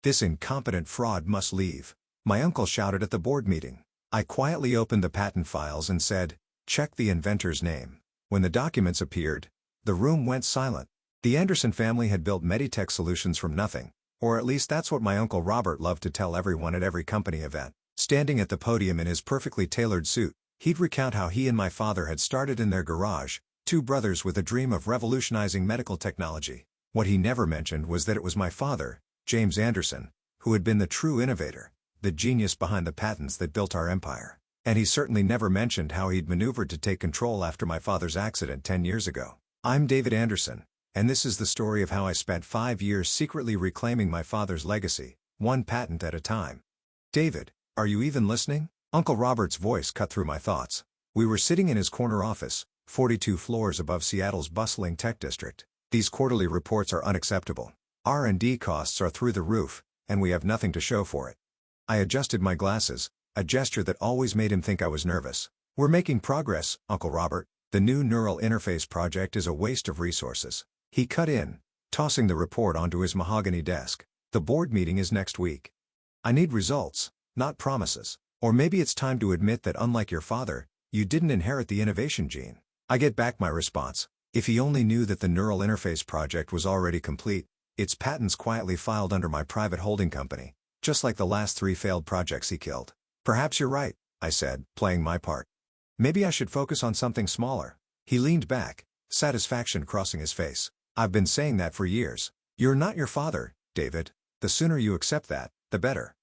This incompetent fraud must leave, my uncle shouted at the board meeting. I quietly opened the patent files and said, check the inventor's name. When the documents appeared, the room went silent. The Anderson family had built Meditech solutions from nothing, or at least that's what my Uncle Robert loved to tell everyone at every company event. Standing at the podium in his perfectly tailored suit, he'd recount how he and my father had started in their garage, two brothers with a dream of revolutionizing medical technology. What he never mentioned was that it was my father, James Anderson, who had been the true innovator, the genius behind the patents that built our empire. And he certainly never mentioned how he'd maneuvered to take control after my father's accident 10 years ago. I'm David Anderson, and this is the story of how I spent 5 years secretly reclaiming my father's legacy, one patent at a time. David, are you even listening? Uncle Robert's voice cut through my thoughts. We were sitting in his corner office, 42 floors above Seattle's bustling tech district. These quarterly reports are unacceptable. R&D costs are through the roof, and we have nothing to show for it. I adjusted my glasses, a gesture that always made him think I was nervous. We're making progress, Uncle Robert. The new neural interface project is a waste of resources. He cut in, tossing the report onto his mahogany desk. The board meeting is next week. I need results, not promises. Or maybe it's time to admit that unlike your father, you didn't inherit the innovation gene. I get back my response. If he only knew that the neural interface project was already complete, its patents quietly filed under my private holding company, just like the last 3 failed projects he killed. Perhaps you're right, I said, playing my part. Maybe I should focus on something smaller. He leaned back, satisfaction crossing his face. I've been saying that for years. You're not your father, David. The sooner you accept that, the better.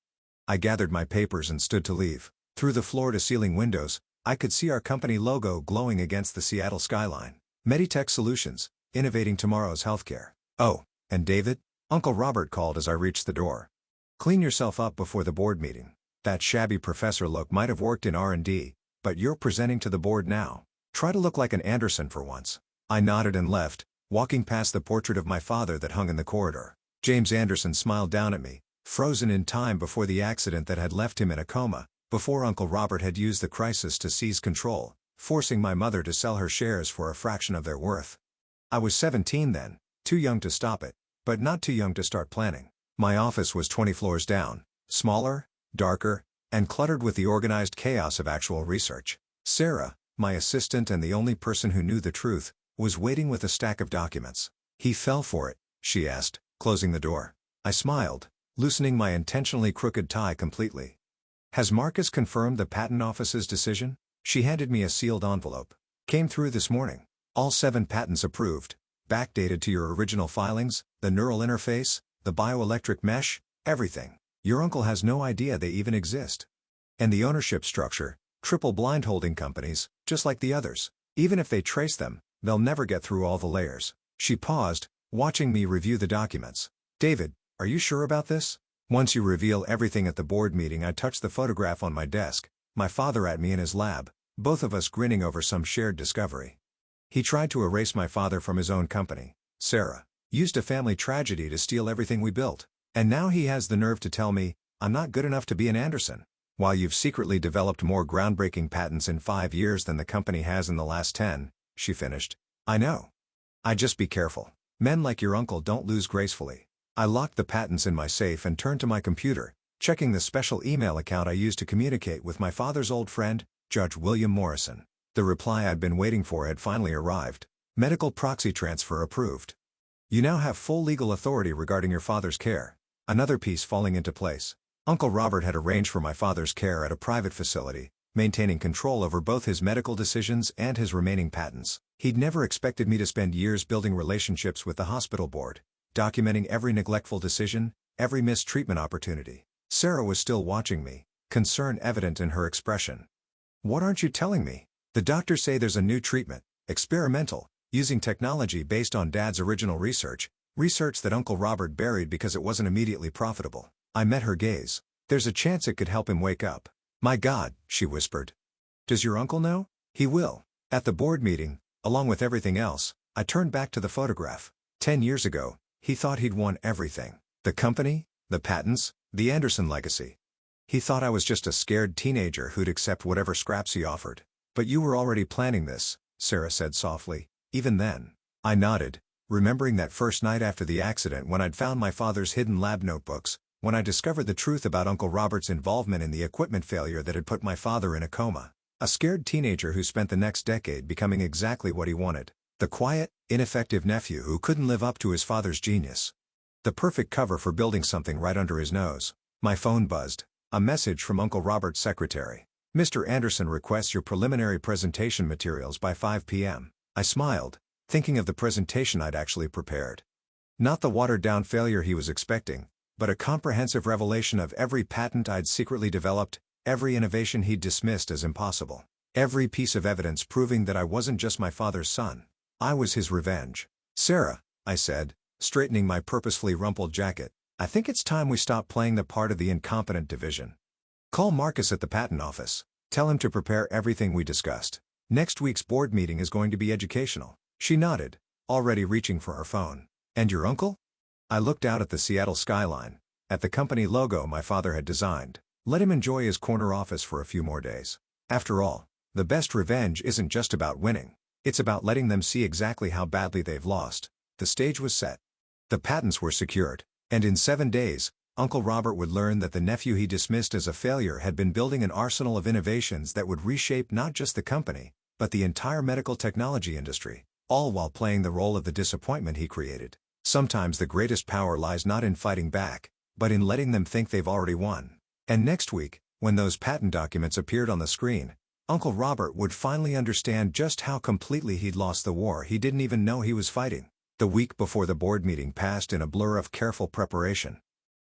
I gathered my papers and stood to leave. Through the floor-to-ceiling windows, I could see our company logo glowing against the Seattle skyline. Meditech Solutions, innovating tomorrow's healthcare. Oh, and David? Uncle Robert called as I reached the door. Clean yourself up before the board meeting. That shabby professor look might have worked in R&D, but you're presenting to the board now. Try to look like an Anderson for once. I nodded and left, walking past the portrait of my father that hung in the corridor. James Anderson smiled down at me, frozen in time before the accident that had left him in a coma, before Uncle Robert had used the crisis to seize control, forcing my mother to sell her shares for a fraction of their worth. I was 17 then, too young to stop it, but not too young to start planning. My office was 20 floors down, smaller, darker, and cluttered with the organized chaos of actual research. Sarah, my assistant and the only person who knew the truth, was waiting with a stack of documents. He fell for it, she asked, closing the door. I smiled, loosening my intentionally crooked tie completely. Has Marcus confirmed the patent office's decision? She handed me a sealed envelope. Came through this morning. All 7 patents approved, backdated to your original filings, the neural interface, the bioelectric mesh, everything. Your uncle has no idea they even exist. And the ownership structure, triple blind holding companies, just like the others. Even if they trace them, they'll never get through all the layers. She paused, watching me review the documents. David, are you sure about this? Once you reveal everything at the board meeting, I touched the photograph on my desk, my father at me in his lab, both of us grinning over some shared discovery. He tried to erase my father from his own company, Sarah. Used a family tragedy to steal everything we built. And now he has the nerve to tell me, I'm not good enough to be an Anderson. While you've secretly developed more groundbreaking patents in 5 years than the company has in the last 10, she finished. I know. I just be careful. Men like your uncle don't lose gracefully. I locked the patents in my safe and turned to my computer, checking the special email account I used to communicate with my father's old friend, Judge William Morrison. The reply I'd been waiting for had finally arrived. Medical proxy transfer approved. You now have full legal authority regarding your father's care. Another piece falling into place. Uncle Robert had arranged for my father's care at a private facility, maintaining control over both his medical decisions and his remaining patents. He'd never expected me to spend years building relationships with the hospital board, documenting every neglectful decision, every mistreatment opportunity. Sarah was still watching me, concern evident in her expression. What aren't you telling me? The doctors say there's a new treatment, experimental, using technology based on Dad's original research that Uncle Robert buried because it wasn't immediately profitable. I met her gaze. There's a chance it could help him wake up. My God, she whispered. Does your uncle know? He will. At the board meeting, along with everything else, I turned back to the photograph. 10 years ago, he thought he'd won everything. The company, the patents, the Anderson legacy. He thought I was just a scared teenager who'd accept whatever scraps he offered. But you were already planning this, Sarah said softly. Even then. I nodded, remembering that first night after the accident when I'd found my father's hidden lab notebooks, when I discovered the truth about Uncle Robert's involvement in the equipment failure that had put my father in a coma. A scared teenager who spent the next decade becoming exactly what he wanted. The quiet, ineffective nephew who couldn't live up to his father's genius. The perfect cover for building something right under his nose. My phone buzzed. A message from Uncle Robert's secretary. Mr. Anderson requests your preliminary presentation materials by 5 p.m. I smiled, thinking of the presentation I'd actually prepared. Not the watered-down failure he was expecting, but a comprehensive revelation of every patent I'd secretly developed, every innovation he'd dismissed as impossible. Every piece of evidence proving that I wasn't just my father's son. I was his revenge. Sarah, I said, straightening my purposefully rumpled jacket, I think it's time we stop playing the part of the incompetent division. Call Marcus at the patent office. Tell him to prepare everything we discussed. Next week's board meeting is going to be educational. She nodded, already reaching for her phone. And your uncle? I looked out at the Seattle skyline, at the company logo my father had designed. Let him enjoy his corner office for a few more days. After all, the best revenge isn't just about winning. It's about letting them see exactly how badly they've lost. The stage was set. The patents were secured. And in 7 days, Uncle Robert would learn that the nephew he dismissed as a failure had been building an arsenal of innovations that would reshape not just the company, but the entire medical technology industry, all while playing the role of the disappointment he created. Sometimes the greatest power lies not in fighting back, but in letting them think they've already won. And next week, when those patent documents appeared on the screen, Uncle Robert would finally understand just how completely he'd lost the war he didn't even know he was fighting. The week before the board meeting passed in a blur of careful preparation.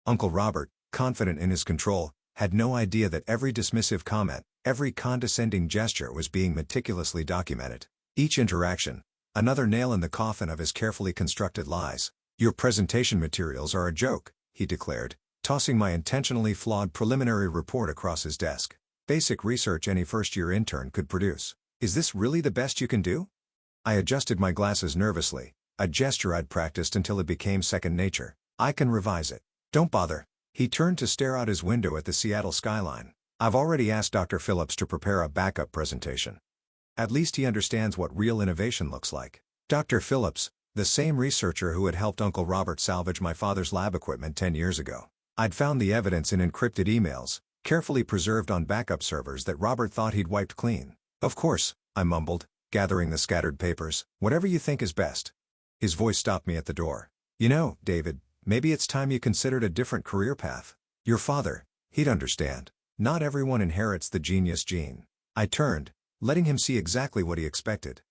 Uncle Robert, confident in his control, had no idea that every dismissive comment, every condescending gesture was being meticulously documented. Each interaction, another nail in the coffin of his carefully constructed lies. Your presentation materials are a joke, he declared, tossing my intentionally flawed preliminary report across his desk. Basic research any first-year intern could produce. Is this really the best you can do? I adjusted my glasses nervously, a gesture I'd practiced until it became second nature. I can revise it. Don't bother. He turned to stare out his window at the Seattle skyline. I've already asked Dr. Phillips to prepare a backup presentation. At least he understands what real innovation looks like. Dr. Phillips, the same researcher who had helped Uncle Robert salvage my father's lab equipment 10 years ago. I'd found the evidence in encrypted emails, carefully preserved on backup servers that Robert thought he'd wiped clean. Of course, I mumbled, gathering the scattered papers. Whatever you think is best. His voice stopped me at the door. You know, David, maybe it's time you considered a different career path. Your father, he'd understand. Not everyone inherits the genius gene. I turned, letting him see exactly what he expected.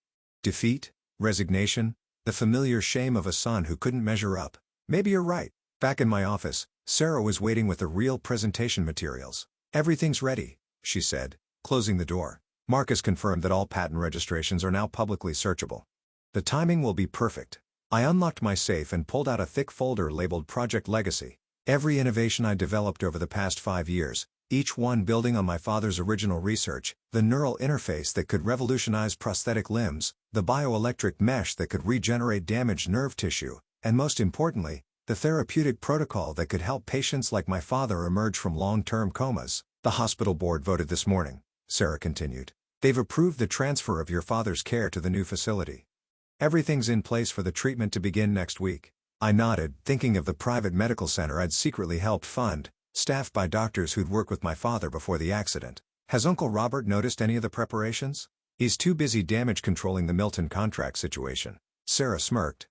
Defeat, resignation, the familiar shame of a son who couldn't measure up. Maybe you're right. Back in my office, Sarah was waiting with the real presentation materials. Everything's ready, she said, closing the door. Marcus confirmed that all patent registrations are now publicly searchable. The timing will be perfect. I unlocked my safe and pulled out a thick folder labeled Project Legacy. Every innovation I developed over the past 5 years, each one building on my father's original research, the neural interface that could revolutionize prosthetic limbs, the bioelectric mesh that could regenerate damaged nerve tissue, and most importantly, the therapeutic protocol that could help patients like my father emerge from long-term comas. The hospital board voted this morning, Sarah continued. They've approved the transfer of your father's care to the new facility. Everything's in place for the treatment to begin next week. I nodded, thinking of the private medical center I'd secretly helped fund, staffed by doctors who'd worked with my father before the accident. Has Uncle Robert noticed any of the preparations? He's too busy damage controlling the Milton contract situation. Sarah smirked.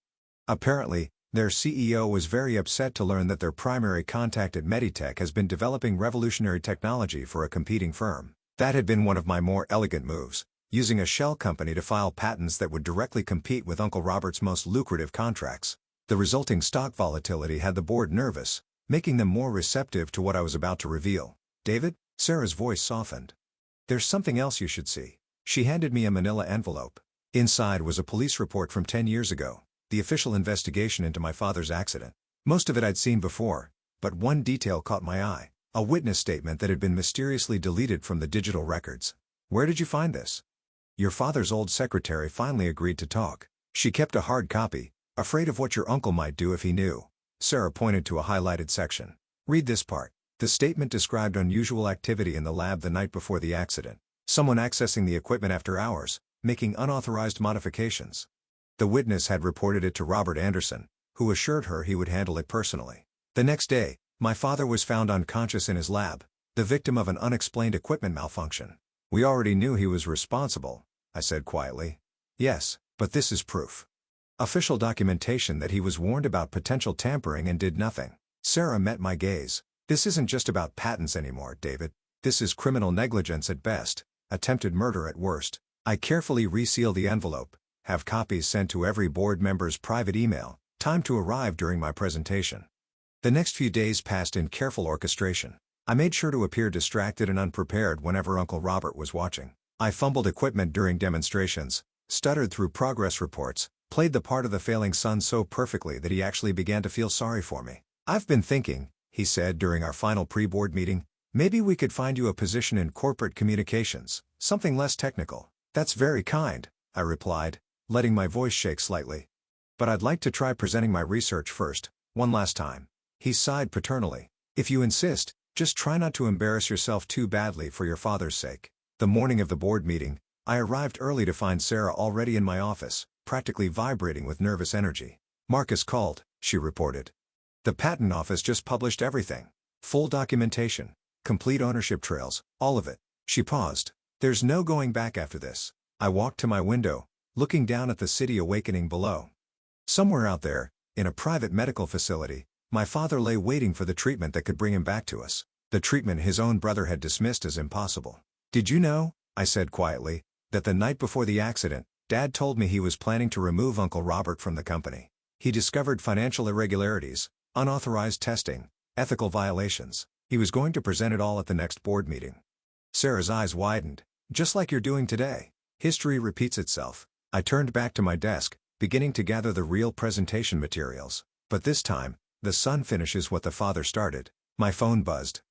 Apparently, their CEO was very upset to learn that their primary contact at Meditech has been developing revolutionary technology for a competing firm. That had been one of my more elegant moves, using a shell company to file patents that would directly compete with Uncle Robert's most lucrative contracts. The resulting stock volatility had the board nervous, making them more receptive to what I was about to reveal. David, Sarah's voice softened. There's something else you should see. She handed me a manila envelope. Inside was a police report from 10 years ago, the official investigation into my father's accident. Most of it I'd seen before, but one detail caught my eye, a witness statement that had been mysteriously deleted from the digital records. Where did you find this? Your father's old secretary finally agreed to talk. She kept a hard copy, afraid of what your uncle might do if he knew. Sarah pointed to a highlighted section. Read this part. The statement described unusual activity in the lab the night before the accident. Someone accessing the equipment after hours, making unauthorized modifications. The witness had reported it to Robert Anderson, who assured her he would handle it personally. The next day, My father was found unconscious in his lab, the victim of an unexplained equipment malfunction. We already knew he was responsible, I said quietly. Yes, but this is proof. Official documentation that he was warned about potential tampering and did nothing. Sarah met my gaze. This isn't just about patents anymore, David. This is criminal negligence at best, attempted murder at worst. I carefully reseal the envelope, have copies sent to every board member's private email, time to arrive during my presentation. The next few days passed in careful orchestration. I made sure to appear distracted and unprepared whenever Uncle Robert was watching. I fumbled equipment during demonstrations, stuttered through progress reports, played the part of the failing son so perfectly that he actually began to feel sorry for me. I've been thinking, he said during our final pre-board meeting, maybe we could find you a position in corporate communications, something less technical. That's very kind, I replied, letting my voice shake slightly. But I'd like to try presenting my research first, one last time. He sighed paternally. If you insist, just try not to embarrass yourself too badly for your father's sake. The morning of the board meeting, I arrived early to find Sarah already in my office, practically vibrating with nervous energy. Marcus called, she reported. The patent office just published everything. Full documentation, complete ownership trails, all of it. She paused. There's no going back after this. I walked to my window, looking down at the city awakening below. Somewhere out there, in a private medical facility, my father lay waiting for the treatment that could bring him back to us. The treatment his own brother had dismissed as impossible. Did you know, I said quietly, that the night before the accident, Dad told me he was planning to remove Uncle Robert from the company. He discovered financial irregularities, unauthorized testing, ethical violations. He was going to present it all at the next board meeting. Sarah's eyes widened. Just like you're doing today. History repeats itself. I turned back to my desk, beginning to gather the real presentation materials. But this time, the son finishes what the father started. My phone buzzed.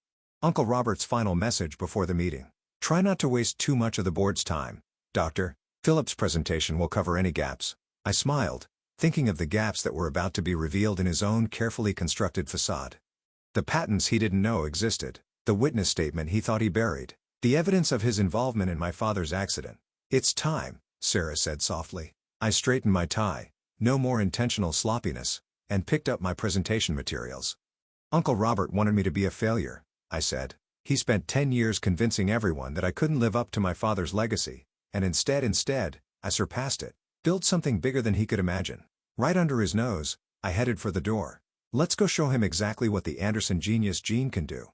Uncle Robert's final message before the meeting. Try not to waste too much of the board's time, Dr. Phillips' presentation will cover any gaps. I smiled, thinking of the gaps that were about to be revealed in his own carefully constructed facade. The patents he didn't know existed, the witness statement he thought he buried, the evidence of his involvement in my father's accident. It's time, Sarah said softly. I straightened my tie, no more intentional sloppiness, and picked up my presentation materials. Uncle Robert wanted me to be a failure, I said. He spent 10 years convincing everyone that I couldn't live up to my father's legacy, and instead, I surpassed it, built something bigger than he could imagine. Right under his nose, I headed for the door. Let's go show him exactly what the Anderson genius gene can do.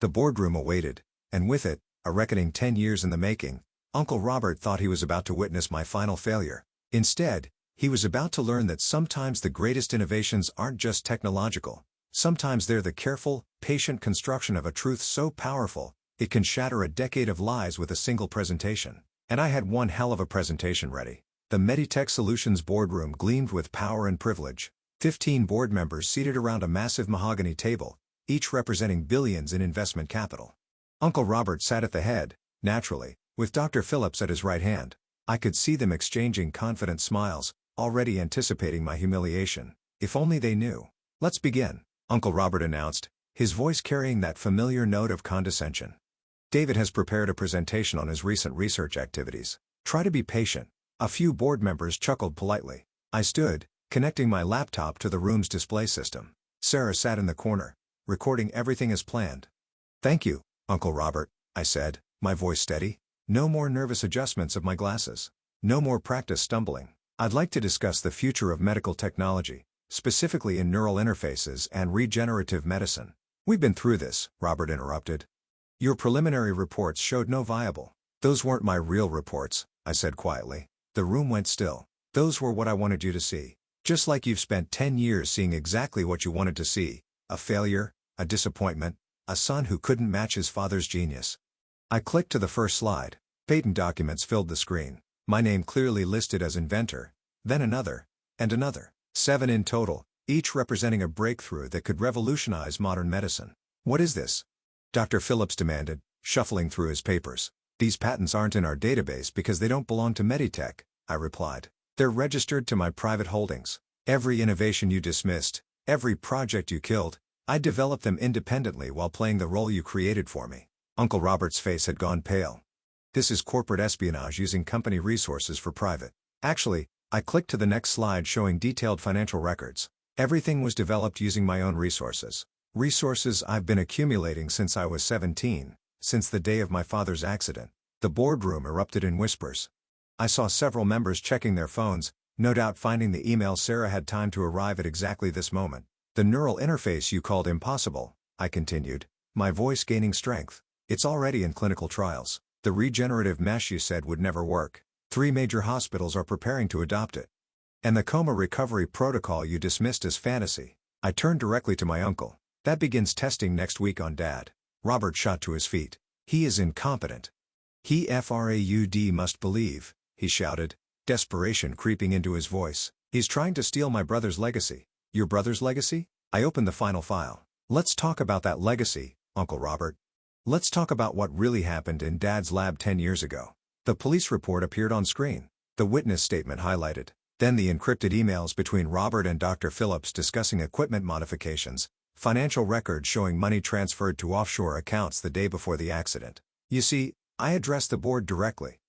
The boardroom awaited, and with it, a reckoning 10 years in the making. Uncle Robert thought he was about to witness my final failure. Instead, he was about to learn that sometimes the greatest innovations aren't just technological. Sometimes they're the careful, patient construction of a truth so powerful, it can shatter a decade of lies with a single presentation. And I had one hell of a presentation ready. The Meditech Solutions boardroom gleamed with power and privilege. 15 board members seated around a massive mahogany table, each representing billions in investment capital. Uncle Robert sat at the head, naturally, with Dr. Phillips at his right hand. I could see them exchanging confident smiles, already anticipating my humiliation. If only they knew. Let's begin, Uncle Robert announced, his voice carrying that familiar note of condescension. David has prepared a presentation on his recent research activities. Try to be patient. A few board members chuckled politely. I stood, connecting my laptop to the room's display system. Sarah sat in the corner, recording everything as planned. Thank you, Uncle Robert, I said, my voice steady. No more nervous adjustments of my glasses. No more practice stumbling. I'd like to discuss the future of medical technology, specifically in neural interfaces and regenerative medicine. We've been through this, Robert interrupted. Your preliminary reports showed no viable. Those weren't my real reports, I said quietly. The room went still. Those were what I wanted you to see. Just like you've spent 10 years seeing exactly what you wanted to see. A failure, a disappointment, a son who couldn't match his father's genius. I clicked to the first slide. Patent documents filled the screen. My name clearly listed as inventor, then another, and another. 7 in total, each representing a breakthrough that could revolutionize modern medicine. What is this? Dr. Phillips demanded, shuffling through his papers. These patents aren't in our database because they don't belong to Meditech, I replied. They're registered to my private holdings. Every innovation you dismissed, every project you killed, I developed them independently while playing the role you created for me. Uncle Robert's face had gone pale. This is corporate espionage using company resources for private. Actually, I clicked to the next slide showing detailed financial records. Everything was developed using my own resources. Resources I've been accumulating since I was 17, since the day of my father's accident. The boardroom erupted in whispers. I saw several members checking their phones, no doubt finding the email Sarah had time to arrive at exactly this moment. The neural interface you called impossible, I continued, my voice gaining strength. It's already in clinical trials. The regenerative mesh you said would never work. 3 major hospitals are preparing to adopt it. And the coma recovery protocol you dismissed as fantasy. I turned directly to my uncle. That begins testing next week on Dad. Robert shot to his feet. He is incompetent. He fraud must believe, he shouted, desperation creeping into his voice. He's trying to steal my brother's legacy. Your brother's legacy? I opened the final file. Let's talk about that legacy, Uncle Robert. Let's talk about what really happened in Dad's lab 10 years ago. The police report appeared on screen. The witness statement highlighted. Then the encrypted emails between Robert and Dr. Phillips discussing equipment modifications, financial records showing money transferred to offshore accounts the day before the accident. You see, I addressed the board directly.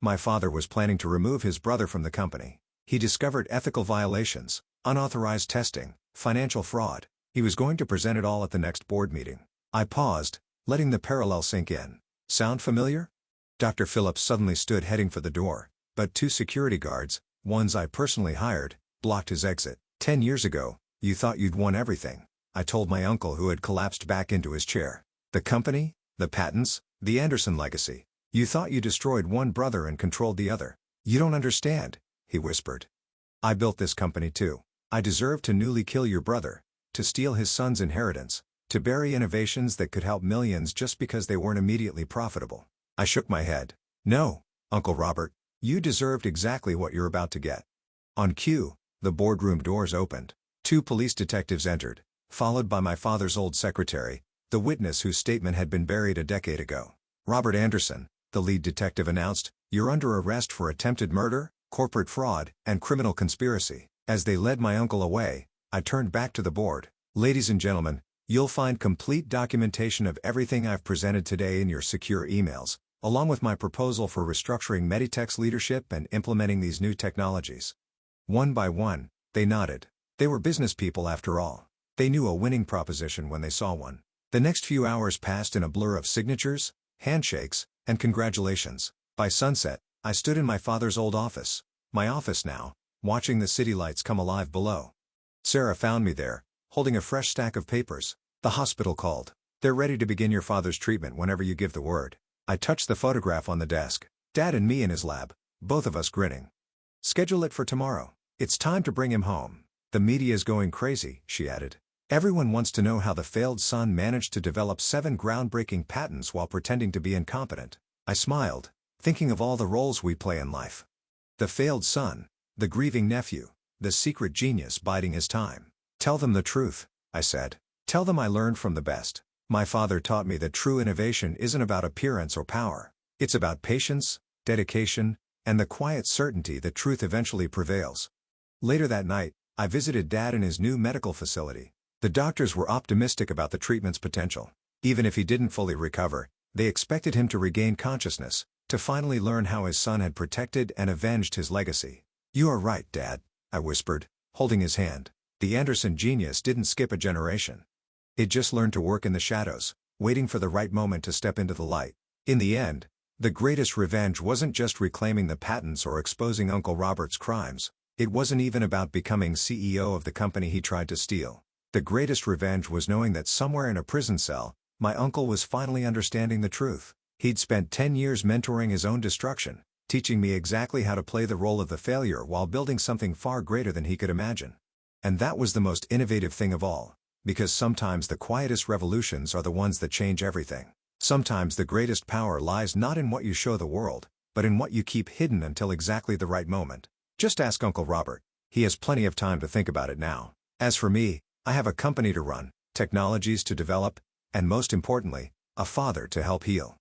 My father was planning to remove his brother from the company. He discovered ethical violations, unauthorized testing, financial fraud. He was going to present it all at the next board meeting. I paused, letting the parallel sink in. Sound familiar? Dr. Phillips suddenly stood heading for the door, but 2 security guards, ones I personally hired, blocked his exit. 10 years ago, you thought you'd won everything, I told my uncle who had collapsed back into his chair. The company, the patents, the Anderson legacy. You thought you destroyed one brother and controlled the other. You don't understand, he whispered. I built this company too. I deserve to newly kill your brother, to steal his son's inheritance, to bury innovations that could help millions just because they weren't immediately profitable. I shook my head. No, Uncle Robert, you deserved exactly what you're about to get. On cue, the boardroom doors opened. 2 police detectives entered, followed by my father's old secretary, the witness whose statement had been buried a decade ago. Robert Anderson, the lead detective announced, you're under arrest for attempted murder, corporate fraud, and criminal conspiracy. As they led my uncle away, I turned back to the board. Ladies and gentlemen, you'll find complete documentation of everything I've presented today in your secure emails, along with my proposal for restructuring Meditech's leadership and implementing these new technologies. One by one, they nodded. They were business people after all. They knew a winning proposition when they saw one. The next few hours passed in a blur of signatures, handshakes, and congratulations. By sunset, I stood in my father's old office, my office now, watching the city lights come alive below. Sarah found me there, holding a fresh stack of papers. The hospital called. They're ready to begin your father's treatment whenever you give the word. I touched the photograph on the desk. Dad and me in his lab, both of us grinning. Schedule it for tomorrow. It's time to bring him home. The media's going crazy, she added. Everyone wants to know how the failed son managed to develop 7 groundbreaking patents while pretending to be incompetent. I smiled, thinking of all the roles we play in life. The failed son, the grieving nephew, the secret genius biding his time. Tell them the truth, I said. Tell them I learned from the best. My father taught me that true innovation isn't about appearance or power. It's about patience, dedication, and the quiet certainty that truth eventually prevails. Later that night, I visited Dad in his new medical facility. The doctors were optimistic about the treatment's potential. Even if he didn't fully recover, they expected him to regain consciousness, to finally learn how his son had protected and avenged his legacy. You are right, Dad, I whispered, holding his hand. The Anderson genius didn't skip a generation. It just learned to work in the shadows, waiting for the right moment to step into the light. In the end, the greatest revenge wasn't just reclaiming the patents or exposing Uncle Robert's crimes. It wasn't even about becoming CEO of the company he tried to steal. The greatest revenge was knowing that somewhere in a prison cell, my uncle was finally understanding the truth. He'd spent 10 years mentoring his own destruction, teaching me exactly how to play the role of the failure while building something far greater than he could imagine. And that was the most innovative thing of all, because sometimes the quietest revolutions are the ones that change everything. Sometimes the greatest power lies not in what you show the world, but in what you keep hidden until exactly the right moment. Just ask Uncle Robert. He has plenty of time to think about it now. As for me, I have a company to run, technologies to develop, and most importantly, a father to help heal.